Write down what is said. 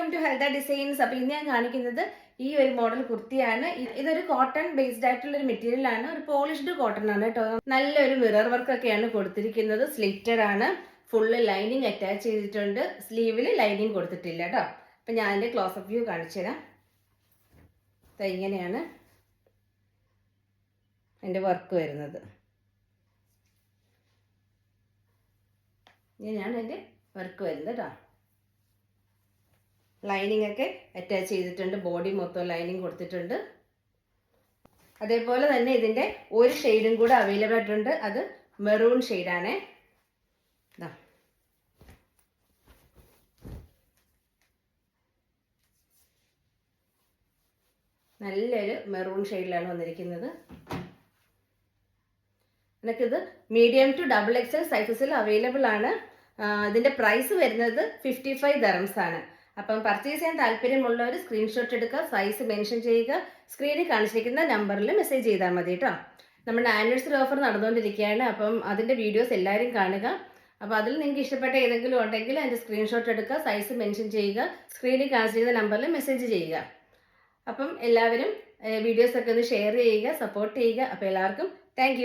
Welcome to ഹെൽദ designs. അപ്പോൾ ഇന്ന് ഞാൻ കാണിക്കുന്നത് ഈ ഒരു മോഡൽ കുർത്തിയാണ്. ഇതൊരു കോട്ടൺ ബേസ്ഡ് ആയിട്ടുള്ള ഒരു മെറ്റീരിയൽ ആണ്. ഒരു പോളിഷ്ഡ് കോട്ടൺ ആണ് കേട്ടോ. നല്ലൊരു മിറർ വർക്ക് ഒക്കെയാണ് കൊടുത്തിരിക്കുന്നത്. സ്ലിറ്റഡ് ആണ്. ഫുള്ള് ലൈനിങ് അറ്റാച്ച് ചെയ്തിട്ടുണ്ട്. സ്ലീവിൽ ലൈനിങ് കൊടുത്തിട്ടില്ല കേട്ടോ. അപ്പം ഞാൻ അതിൻ്റെ ക്ലോസപ്പ് വ്യൂ കാണിച്ചു തരാം. ഇങ്ങനെയാണ് എൻ്റെ വർക്ക് വരുന്നത്. ഇങ്ങനെയാണ് എൻ്റെ വർക്ക് വരുന്നത് കേട്ടോ. ലൈനിങ് ഒക്കെ അറ്റാച്ച് ചെയ്തിട്ടുണ്ട്. ബോഡി മൊത്തം ലൈനിങ് കൊടുത്തിട്ടുണ്ട്. അതേപോലെ തന്നെ ഇതിൻ്റെ ഒരു ഷെയ്ഡും കൂടെ അവൈലബിൾ ആയിട്ടുണ്ട്. അത് മെറൂൺ ഷെയ്ഡാണ്. നല്ലൊരു മെറൂൺ ഷെയ്ഡിലാണ് വന്നിരിക്കുന്നത്. എനിക്കിത് മീഡിയം ടു XXL സൈസസിൽ അവൈലബിൾ ആണ്. ഇതിൻ്റെ പ്രൈസ് വരുന്നത് 55 dirhams ആണ്. അപ്പം പർച്ചേസ് ചെയ്യാൻ താല്പര്യമുള്ളവർ സ്ക്രീൻഷോട്ട് എടുക്കുക, സൈസ് മെൻഷൻ ചെയ്യുക, സ്ക്രീനിൽ കാണിച്ചിരിക്കുന്ന നമ്പറിൽ മെസ്സേജ് ചെയ്താൽ മതി കേട്ടോ. നമ്മുടെ ആനിവേഴ്സറി ഓഫർ നടന്നുകൊണ്ടിരിക്കുകയാണ്. അപ്പം അതിൻ്റെ വീഡിയോസ് എല്ലാവരും കാണുക. അപ്പോൾ അതിൽ നിങ്ങൾക്ക് ഇഷ്ടപ്പെട്ട ഏതെങ്കിലും ഉണ്ടെങ്കിൽ അതിൻ്റെ സ്ക്രീൻഷോട്ട് എടുക്കുക, സൈസ് മെൻഷൻ ചെയ്യുക, സ്ക്രീനിൽ കാണിച്ചിരിക്കുന്ന നമ്പറിൽ മെസ്സേജ് ചെയ്യുക. അപ്പം എല്ലാവരും വീഡിയോസൊക്കെ ഒന്ന് ഷെയർ ചെയ്യുക, സപ്പോർട്ട് ചെയ്യുക. അപ്പോൾ എല്ലാവർക്കും താങ്ക്